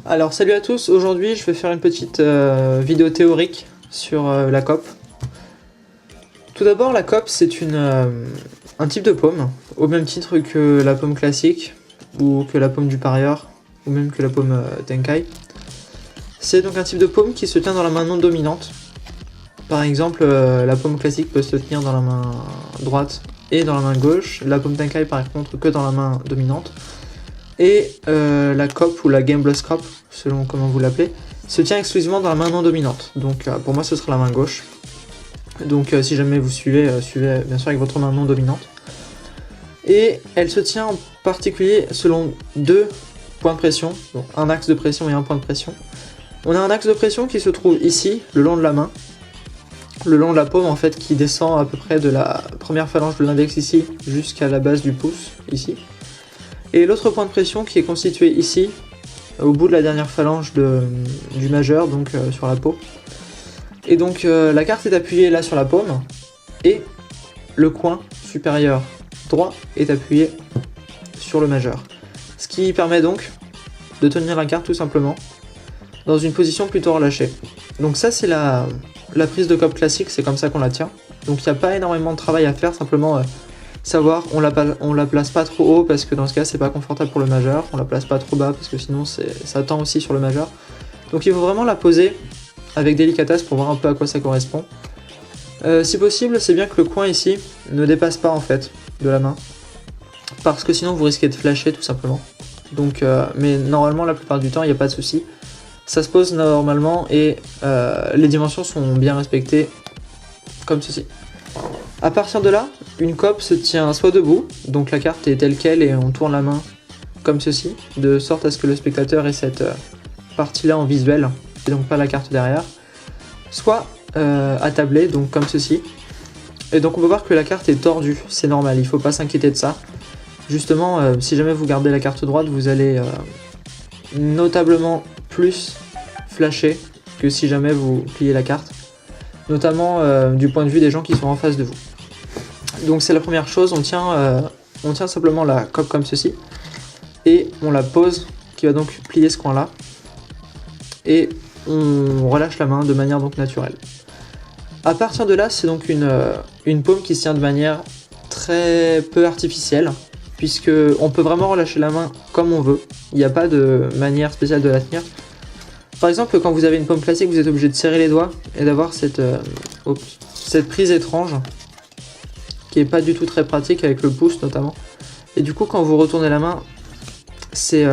Alors salut à tous, aujourd'hui je vais faire une petite vidéo théorique sur la cope. Tout d'abord la cope c'est un type de pomme, au même titre que la pomme classique, ou que la pomme du parieur, ou même que la pomme Tenkai. C'est donc un type de pomme qui se tient dans la main non dominante. Par exemple la pomme classique peut se tenir dans la main droite et dans la main gauche, la pomme Tenkai par contre que dans la main dominante. Et la cope ou la Game Blast Cope, selon comment vous l'appelez, se tient exclusivement dans la main non dominante. Donc pour moi ce sera la main gauche. Donc si jamais vous suivez, suivez bien sûr avec votre main non dominante. Et elle se tient en particulier selon deux points de pression, donc un axe de pression et un point de pression. On a un axe de pression qui se trouve ici, le long de la main, le long de la paume en fait, qui descend à peu près de la première phalange de l'index ici jusqu'à la base du pouce ici. Et l'autre point de pression qui est constitué ici, au bout de la dernière phalange du majeur, donc sur la peau. Et donc la carte est appuyée là sur la paume, et le coin supérieur droit est appuyé sur le majeur. Ce qui permet donc de tenir la carte tout simplement dans une position plutôt relâchée. Donc ça c'est la prise de cope classique, c'est comme ça qu'on la tient. Donc il n'y a pas énormément de travail à faire, simplement savoir on la place pas trop haut parce que dans ce cas c'est pas confortable pour le majeur, on la place pas trop bas parce que sinon ça tend aussi sur le majeur. Donc il faut vraiment la poser avec délicatesse pour voir un peu à quoi ça correspond. Si possible c'est bien que le coin ici ne dépasse pas en fait de la main, parce que sinon vous risquez de flasher tout simplement. Donc, mais normalement la plupart du temps il n'y a pas de souci. Ça se pose normalement et les dimensions sont bien respectées comme ceci. A partir de là, une cope se tient soit debout, donc la carte est telle quelle et on tourne la main comme ceci, de sorte à ce que le spectateur ait cette partie-là en visuel, et donc pas la carte derrière, soit attablée, donc comme ceci. Et donc on peut voir que la carte est tordue, c'est normal, il faut pas s'inquiéter de ça. Justement, si jamais vous gardez la carte droite, vous allez notablement plus flasher que si jamais vous pliez la carte, notamment du point de vue des gens qui sont en face de vous. Donc c'est la première chose, on tient simplement la cope comme ceci, et on la pose, qui va donc plier ce coin là, et on relâche la main de manière donc naturelle. A partir de là, c'est donc une paume qui se tient de manière très peu artificielle, puisque on peut vraiment relâcher la main comme on veut, il n'y a pas de manière spéciale de la tenir. Par exemple, quand vous avez une paume classique, vous êtes obligé de serrer les doigts et d'avoir cette prise étrange qui est pas du tout très pratique avec le pouce notamment. Et du coup, quand vous retournez la main, c'est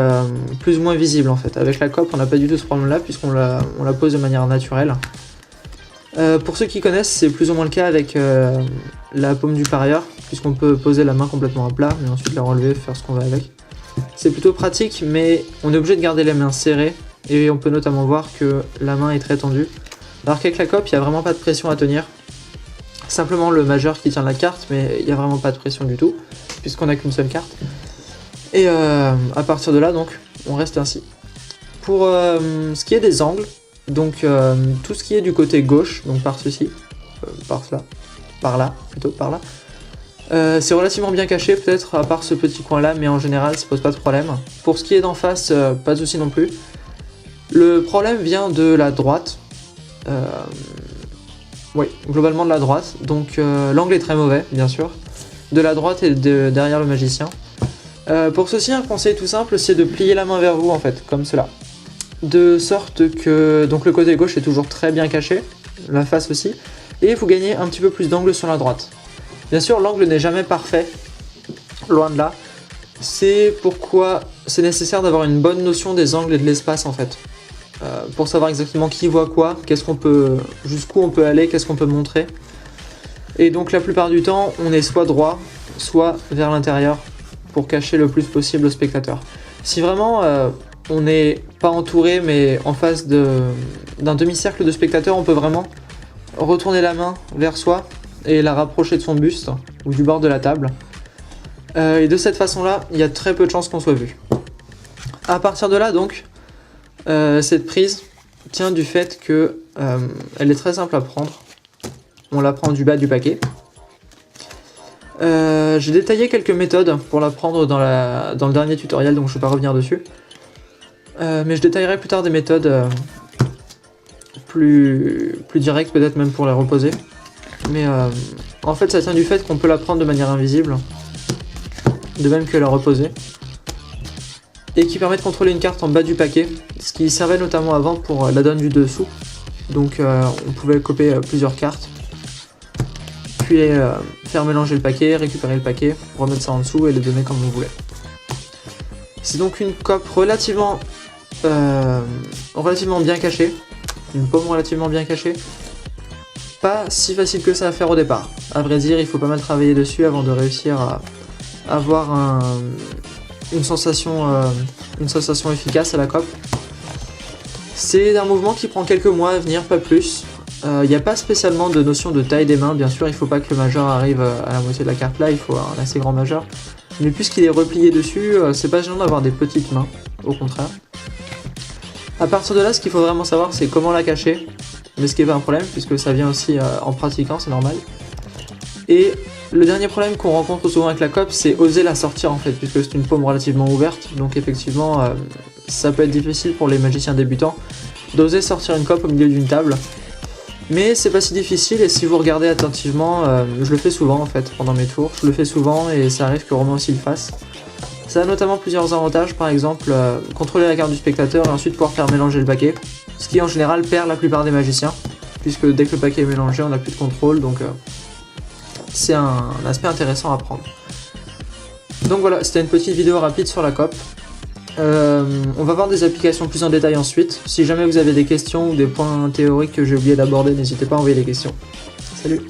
plus ou moins visible en fait. Avec la cope, on n'a pas du tout ce problème-là puisqu'on la pose de manière naturelle. Pour ceux qui connaissent, c'est plus ou moins le cas avec la paume du parieur, puisqu'on peut poser la main complètement à plat, mais ensuite la relever, faire ce qu'on veut avec. C'est plutôt pratique, mais on est obligé de garder les mains serrées, et on peut notamment voir que la main est très tendue. Alors qu'avec la cope, il n'y a vraiment pas de pression à tenir. Simplement le majeur qui tient la carte, mais il n'y a vraiment pas de pression du tout, puisqu'on n'a qu'une seule carte. Et à partir de là, donc, on reste ainsi. Pour ce qui est des angles, donc tout ce qui est du côté gauche, donc par ceci, par là, c'est relativement bien caché, peut-être à part ce petit coin là, mais en général ça pose pas de problème. Pour ce qui est d'en face, pas de souci non plus. Le problème vient de la droite, oui, globalement de la droite, donc l'angle est très mauvais, bien sûr, de la droite et derrière le magicien. Pour ceci, un conseil tout simple, c'est de plier la main vers vous en fait, comme cela. De sorte que donc le côté gauche est toujours très bien caché, la face aussi, et vous gagnez un petit peu plus d'angle sur la droite. Bien sûr, l'angle n'est jamais parfait, loin de là. C'est pourquoi c'est nécessaire d'avoir une bonne notion des angles et de l'espace en fait. Pour savoir exactement qui voit quoi, jusqu'où on peut aller, qu'est-ce qu'on peut montrer. Et donc la plupart du temps, on est soit droit, soit vers l'intérieur, pour cacher le plus possible au spectateur. Si vraiment on n'est pas entouré, mais en face d'un demi-cercle de spectateurs, on peut vraiment retourner la main vers soi et la rapprocher de son buste ou du bord de la table. Et de cette façon-là, il y a très peu de chances qu'on soit vu. À partir de là, donc, cette prise tient du fait que elle est très simple à prendre. On la prend du bas du paquet. J'ai détaillé quelques méthodes pour la prendre dans le dernier tutoriel, donc je ne vais pas revenir dessus. Mais je détaillerai plus tard des méthodes plus directes, peut-être même pour les reposer. Mais en fait ça tient du fait qu'on peut la prendre de manière invisible, de même que la reposer. Et qui permet de contrôler une carte en bas du paquet, ce qui servait notamment avant pour la donne du dessous. Donc on pouvait copier plusieurs cartes, puis faire mélanger le paquet, récupérer le paquet, remettre ça en dessous et les donner comme on voulait. C'est donc une cope relativement bien cachée, une paume relativement bien cachée. Pas si facile que ça à faire au départ. À vrai dire, il faut pas mal travailler dessus avant de réussir à avoir une sensation efficace à la cope. C'est un mouvement qui prend quelques mois à venir, pas plus. Il n'y a pas spécialement de notion de taille des mains, bien sûr, il ne faut pas que le majeur arrive à la moitié de la carte là, il faut un assez grand majeur. Mais puisqu'il est replié dessus, c'est pas gênant d'avoir des petites mains, au contraire. À partir de là, ce qu'il faut vraiment savoir, c'est comment la cacher, mais ce qui n'est pas un problème, puisque ça vient aussi en pratiquant, c'est normal. Et le dernier problème qu'on rencontre souvent avec la cope, c'est oser la sortir en fait, puisque c'est une paume relativement ouverte, donc effectivement, ça peut être difficile pour les magiciens débutants d'oser sortir une cope au milieu d'une table. Mais c'est pas si difficile, et si vous regardez attentivement, je le fais souvent en fait pendant mes tours, je le fais souvent et ça arrive que Romain aussi le fasse. Ça a notamment plusieurs avantages, par exemple contrôler la carte du spectateur et ensuite pouvoir faire mélanger le paquet, ce qui en général perd la plupart des magiciens, puisque dès que le paquet est mélangé on n'a plus de contrôle, donc c'est un aspect intéressant à prendre. Donc voilà, c'était une petite vidéo rapide sur la cope. On va voir des applications plus en détail ensuite. Si jamais vous avez des questions ou des points théoriques que j'ai oublié d'aborder, n'hésitez pas à envoyer des questions. Salut!